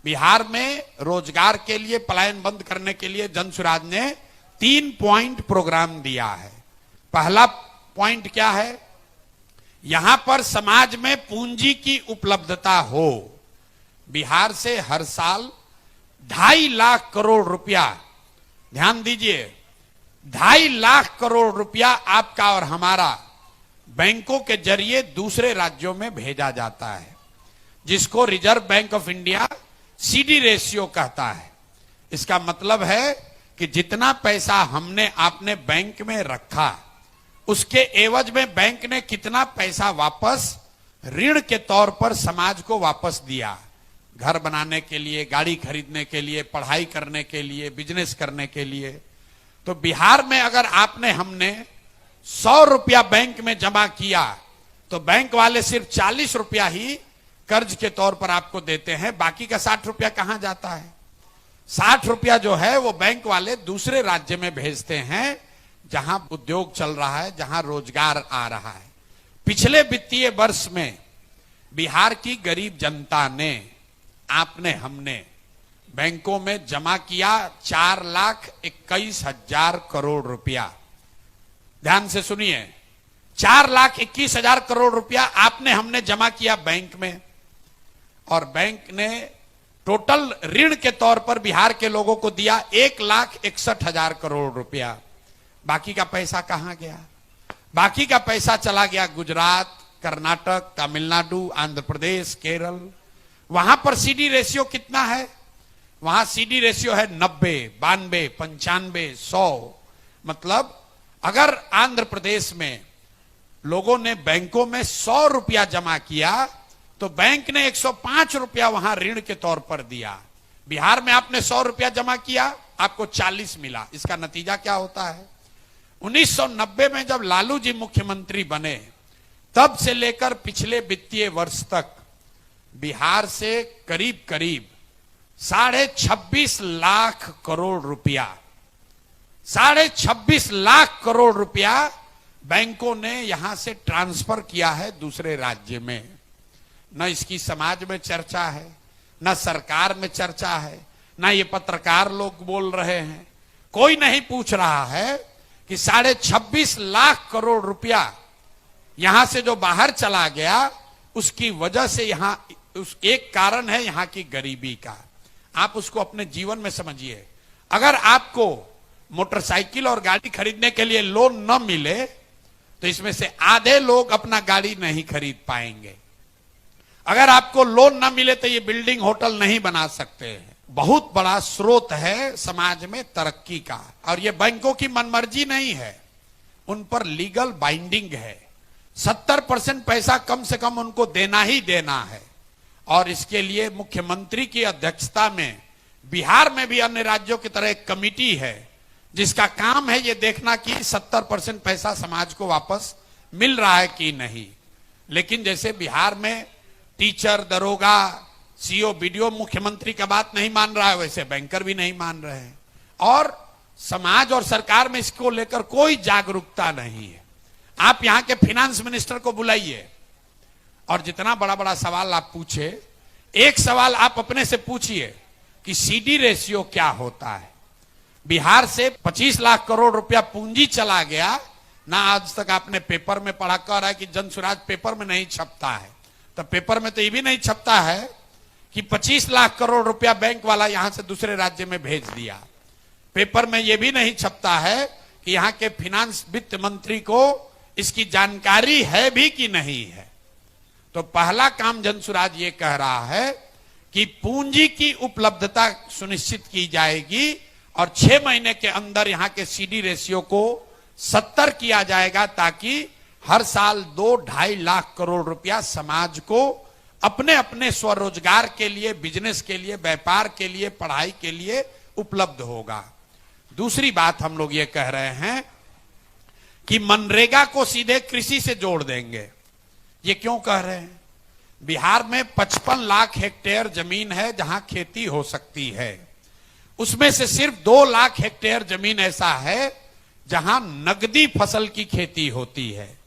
बिहार में रोजगार के लिए पलायन बंद करने के लिए जनसुराज ने 3 पॉइंट प्रोग्राम दिया है। पहला पॉइंट क्या है? यहां पर समाज में पूंजी की उपलब्धता हो। बिहार से हर साल 2.5 लाख करोड़ रुपया, ध्यान दीजिए, 2.5 लाख करोड़ रुपया आपका और हमारा बैंकों के जरिए दूसरे राज्यों में भेजा जाता है, जिसको reserve bank of India CD ratio कहता है। इसका मतलब है कि जितना पैसा हमने आपने बैंक में रखा, उसके एवज में बैंक ने कितना पैसा वापस ऋण के तौर पर समाज को वापस दिया। घर बनाने के लिए, गाड़ी खरीदने के लिए, पढ़ाई करने के लिए, बिजनेस करने के लिए। तो बिहार में अगर आपने हमने 100 रुपया बैंक में जमा किया तो बैंक वाले सिर्फ 40 रुपया ही कर्ज के तौर पर आपको देते हैं। बाकी का 60 रुपया कहां जाता है? 60 रुपया जो है वो बैंक वाले दूसरे राज्य में भेजते हैं, जहां उद्योग चल रहा है, जहां रोजगार आ रहा है। पिछले वित्तीय वर्ष में बिहार की गरीब जनता ने, आपने हमने बैंकों में जमा किया 4,21,000 करोड़ रुपया। ध्यान से सुनिए, 4,21,000 करोड़ रुपया आपने हमने जमा किया बैंक में, और बैंक ने टोटल ऋण के तौर पर बिहार के लोगों को दिया 1,61,000 करोड़ रुपया। बाकी का पैसा कहां गया? बाकी का पैसा चला गया गुजरात, कर्नाटक, तमिलनाडु, आंध्र प्रदेश, केरल। वहां पर सीडी रेशियो कितना है? वहां सीडी रेशियो है 90, 92, 95, 100। मतलब अगर आंध्र प्रदेश में लोगों ने बैंकों में 100 रुपया जमा किया तो बैंक ने 105 रुपया वहां ऋण के तौर पर दिया। बिहार में आपने 100 रुपया जमा किया, आपको 40 मिला। इसका नतीजा क्या होता है? 1990 में जब लालू जी मुख्यमंत्री बने, तब से लेकर पिछले वित्तीय वर्ष तक बिहार से करीब करीब 26.5 लाख करोड़ रुपया, 26.5 लाख करोड़ रुपया बैंकों ने यहां से ट्रांसफर किया है दूसरे राज्य में। न इसकी समाज में चर्चा है, न सरकार में चर्चा है, न ये पत्रकार लोग बोल रहे हैं। कोई नहीं पूछ रहा है कि 26.5 लाख करोड़ रुपया यहां से जो बाहर चला गया, उसकी वजह से यहां उस एक कारण है यहां की गरीबी का। आप उसको अपने जीवन में समझिए। अगर आपको मोटरसाइकिल और गाड़ी खरीदने के लिए लोन न मिले तो इसमें से आधे लोग अपना गाड़ी नहीं खरीद पाएंगे। अगर आपको लोन न मिले तो ये बिल्डिंग, होटल नहीं बना सकते हैं। बहुत बड़ा स्रोत है समाज में तरक्की का, और ये बैंकों की मनमर्जी नहीं है, उन पर लीगल बाइंडिंग है। 70% पैसा कम से कम उनको देना ही देना है, और इसके लिए मुख्यमंत्री की अध्यक्षता में बिहार में भी अन्य राज्यों की तरह एक कमिटी है, जिसका काम है ये देखना कि 70% पैसा समाज को वापस मिल रहा है कि नहीं। लेकिन जैसे बिहार में टीचर, दरोगा, सीओ, बीडीओ मुख्यमंत्री का बात नहीं मान रहा है, वैसे बैंकर भी नहीं मान रहे हैं, और समाज और सरकार में इसको लेकर कोई जागरूकता नहीं है। आप यहां के फिनेंस मिनिस्टर को बुलाइए और जितना बड़ा बड़ा सवाल आप पूछे, एक सवाल आप अपने से पूछिए कि सीडी रेशियो क्या होता है। बिहार से 25 लाख करोड़ रुपया पूंजी चला गया ना। आज तक आपने पेपर में पढ़ा, कह रहा है कि जनसुराज पेपर में नहीं छपता है, तो पेपर में तो ये भी नहीं छपता है कि 25 लाख करोड़ रुपया बैंक वाला यहां से दूसरे राज्य में भेज दिया। पेपर में यह भी नहीं छपता है कि यहां के फिनेंस वित्त मंत्री को इसकी जानकारी है भी कि नहीं है। तो पहला काम जनसुराज ये कह रहा है कि पूंजी की उपलब्धता सुनिश्चित की जाएगी, और 6 महीने के अंदर यहां के सीडी रेशियो को 70 किया जाएगा, ताकि हर साल 2-2.5 लाख करोड़ रुपया समाज को अपने अपने स्वरोजगार के लिए, बिजनेस के लिए, व्यापार के लिए, पढ़ाई के लिए उपलब्ध होगा। दूसरी बात हम लोग ये कह रहे हैं कि मनरेगा को सीधे कृषि से जोड़ देंगे। ये क्यों कह रहे हैं? बिहार में 55 लाख हेक्टेयर जमीन है जहां खेती हो सकती है। उसमें से सिर्फ 2 लाख हेक्टेयर जमीन ऐसा है जहां नगदी फसल की खेती होती है।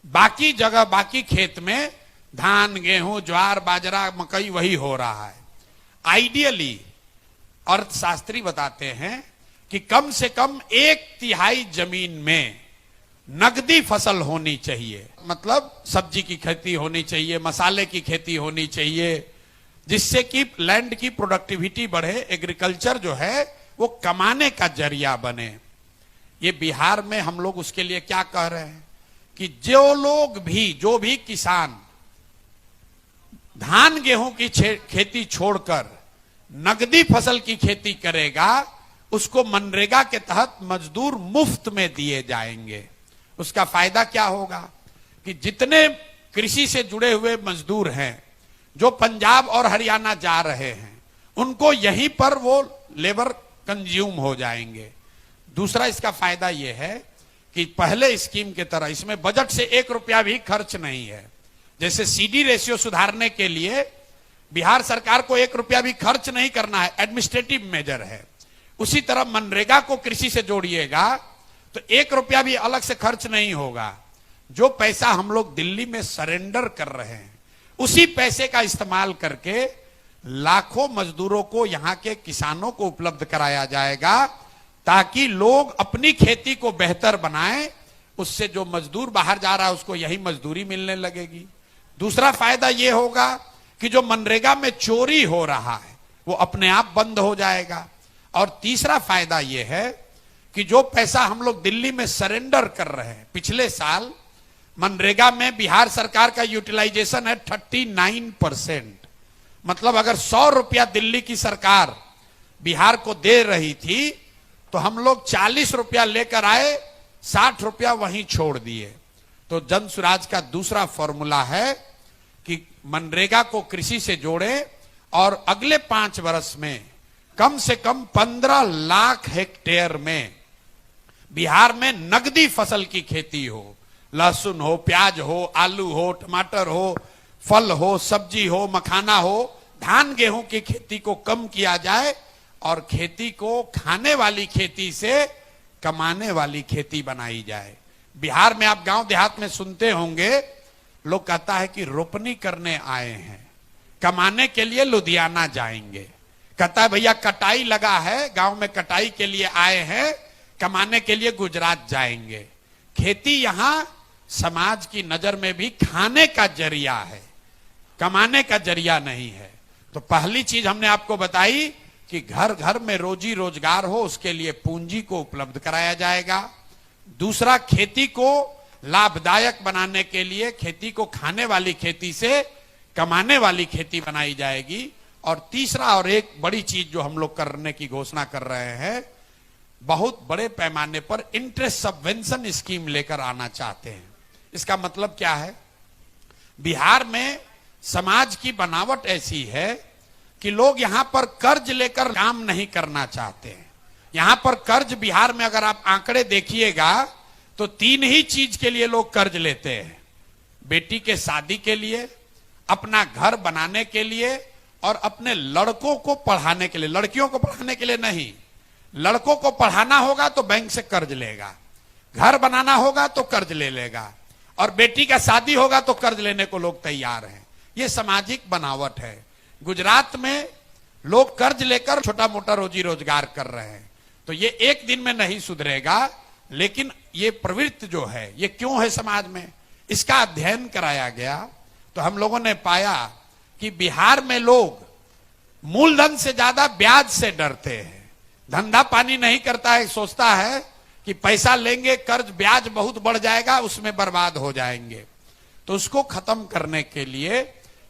बाकी जगह, बाकी खेत में धान, गेहूं, ज्वार, बाजरा, मकई वही हो रहा है। आइडियली अर्थशास्त्री बताते हैं कि कम से कम 1/3 जमीन में नगदी फसल होनी चाहिए। मतलब सब्जी की खेती होनी चाहिए, मसाले की खेती होनी चाहिए, जिससे कि लैंड की प्रोडक्टिविटी बढ़े, एग्रीकल्चर जो है वो कमाने का जरिया बने। ये बिहार में हम लोग उसके लिए क्या कह रहे हैं कि जो भी किसान धान गेहूं की खेती छोड़कर नगदी फसल की खेती करेगा, उसको मनरेगा के तहत मजदूर मुफ्त में दिए जाएंगे। उसका फायदा क्या होगा कि जितने कृषि से जुड़े हुए मजदूर हैं जो पंजाब और हरियाणा जा रहे हैं, उनको यहीं पर वो लेबर कंज्यूम हो जाएंगे। दूसरा इसका फायदा यह है कि पहले स्कीम के तरह इसमें बजट से 1 रुपया भी खर्च नहीं है। जैसे सीडी रेशियो सुधारने के लिए बिहार सरकार को 1 रुपया भी खर्च नहीं करना है, एडमिनिस्ट्रेटिव मेजर है। उसी तरह मनरेगा को कृषि से जोड़िएगा तो 1 रुपया भी अलग से खर्च नहीं होगा। जो पैसा हम लोग दिल्ली में सरेंडर कर रहे हैं, उसी पैसे का इस्तेमाल करके लाखों मजदूरों को, यहां के किसानों को उपलब्ध कराया जाएगा, ताकि लोग अपनी खेती को बेहतर बनाएं। उससे जो मजदूर बाहर जा रहा है उसको यही मजदूरी मिलने लगेगी। दूसरा फायदा यह होगा कि जो मनरेगा में चोरी हो रहा है वो अपने आप बंद हो जाएगा। और तीसरा फायदा यह है कि जो पैसा हम लोग दिल्ली में सरेंडर कर रहे हैं, पिछले साल मनरेगा में बिहार सरकार का यूटिलाइजेशन है 39%। मतलब अगर 100 रुपया दिल्ली की सरकार बिहार को दे रही थी तो हम लोग 40 रुपया लेकर आए, 60 रुपया वहीं छोड़ दिए। तो जन सुराज का दूसरा फॉर्मूला है कि मनरेगा को कृषि से जोड़े और अगले 5 वर्ष में कम से कम 15 लाख हेक्टेयर में बिहार में नगदी फसल की खेती हो। लहसुन हो, प्याज हो, आलू हो, टमाटर हो, फल हो, सब्जी हो, मखाना हो, धान गेहूं की खेती को कम किया जाए और खेती को खाने वाली खेती से कमाने वाली खेती बनाई जाए। बिहार में आप गांव देहात में सुनते होंगे, लोग कहता है कि रोपनी करने आए हैं, कमाने के लिए लुधियाना जाएंगे। कहता है भैया कटाई लगा है, गांव में कटाई के लिए आए हैं, कमाने के लिए गुजरात जाएंगे। खेती यहां समाज की नजर में भी खाने का जरिया है, कमाने का जरिया नहीं है। तो पहली चीज हमने आपको बताई कि घर घर में रोजी रोजगार हो, उसके लिए पूंजी को उपलब्ध कराया जाएगा। दूसरा, खेती को लाभदायक बनाने के लिए खेती को खाने वाली खेती से कमाने वाली खेती बनाई जाएगी। और तीसरा और एक बड़ी चीज जो हम लोग करने की घोषणा कर रहे हैं, बहुत बड़े पैमाने पर इंटरेस्ट सबवेंशन स्कीम लेकर आना चाहते हैं। इसका मतलब क्या है? बिहार में समाज की बनावट ऐसी है कि लोग यहां पर कर्ज लेकर काम नहीं करना चाहते हैं। यहां पर कर्ज बिहार में अगर आप आंकड़े देखिएगा तो 3 ही चीज के लिए लोग कर्ज लेते हैं। बेटी के शादी के लिए, अपना घर बनाने के लिए और अपने लड़कों को पढ़ाने के लिए। लड़कियों को पढ़ाने के लिए नहीं, लड़कों को पढ़ाना होगा तो बैंक से कर्ज लेगा, घर बनाना होगा तो कर्ज ले लेगा, और बेटी का शादी होगा तो कर्ज लेने को लोग तैयार हैं। ये सामाजिक बनावट है। गुजरात में लोग कर्ज लेकर छोटा मोटा रोजी रोजगार कर रहे हैं। तो ये एक दिन में नहीं सुधरेगा, लेकिन ये प्रवृत्ति जो है ये क्यों है समाज में, इसका अध्ययन कराया गया तो हम लोगों ने पाया कि बिहार में लोग मूलधन से ज्यादा ब्याज से डरते हैं। धंधा पानी नहीं करता है, सोचता है कि पैसा लेंगे कर्ज, ब्याज बहुत बढ़ जाएगा, उसमें बर्बाद हो जाएंगे। तो उसको खत्म करने के लिए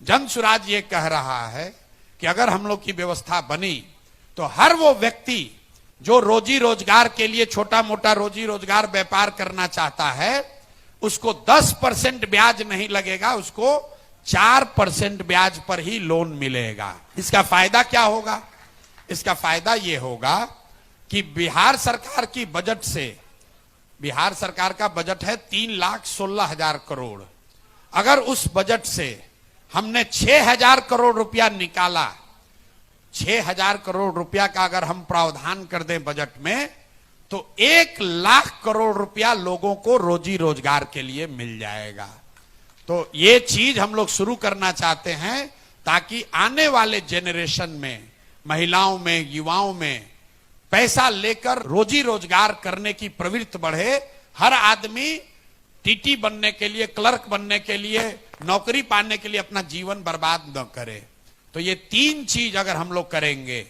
जन सुराज ये कह रहा है कि अगर हम लोग की व्यवस्था बनी तो हर वो व्यक्ति जो रोजी रोजगार के लिए छोटा मोटा रोजी रोजगार व्यापार करना चाहता है, उसको 10% ब्याज नहीं लगेगा, उसको 4% ब्याज पर ही लोन मिलेगा। इसका फायदा क्या होगा? इसका फायदा यह होगा कि बिहार सरकार की बजट से, बिहार सरकार का बजट है 3,16,000 करोड़। अगर उस बजट से हमने 6,000 करोड़ रुपया निकाला, 6,000 करोड़ रुपया का अगर हम प्रावधान कर दें बजट में, तो 1,00,000 करोड़ रुपया लोगों को रोजी रोजगार के लिए मिल जाएगा। तो ये चीज हम लोग शुरू करना चाहते हैं ताकि आने वाले जेनरेशन में, महिलाओं में, युवाओं में पैसा लेकर रोजी रोजगार करने की प्रवृत्ति बढ़े। हर आदमी टीटी बनने के लिए, क्लर्क बनने के लिए, नौकरी पाने के लिए अपना जीवन बर्बाद न करे। तो ये 3 चीज अगर हम लोग करेंगे,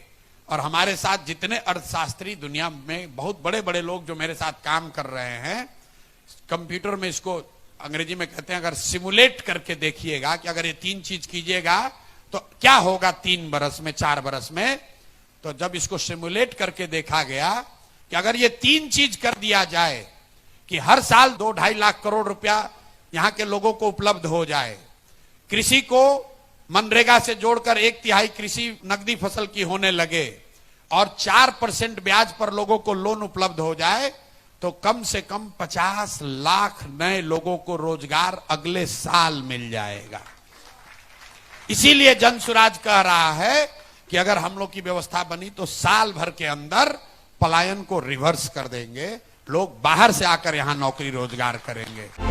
और हमारे साथ जितने अर्थशास्त्री दुनिया में बहुत बड़े बड़े लोग जो मेरे साथ काम कर रहे हैं, कंप्यूटर में इसको अंग्रेजी में कहते हैं, अगर सिमुलेट करके देखिएगा कि अगर ये 3 चीज कीजिएगा तो क्या होगा 3 बरस में, 4 बरस में। तो जब इसको सिमुलेट करके देखा गया कि अगर ये 3 चीज कर दिया जाए कि हर साल 2-2.5 लाख करोड़ रुपया यहां के लोगों को उपलब्ध हो जाए, कृषि को मनरेगा से जोड़कर 1/3 कृषि नकदी फसल की होने लगे, और 4% ब्याज पर लोगों को लोन उपलब्ध हो जाए, तो कम से कम 50 लाख नए लोगों को रोजगार अगले साल मिल जाएगा। इसीलिए जनसुराज कह रहा है कि अगर हम लोग की व्यवस्था बनी तो साल भर के अंदर पलायन को रिवर्स कर देंगे, लोग बाहर से आकर यहां नौकरी रोजगार करेंगे।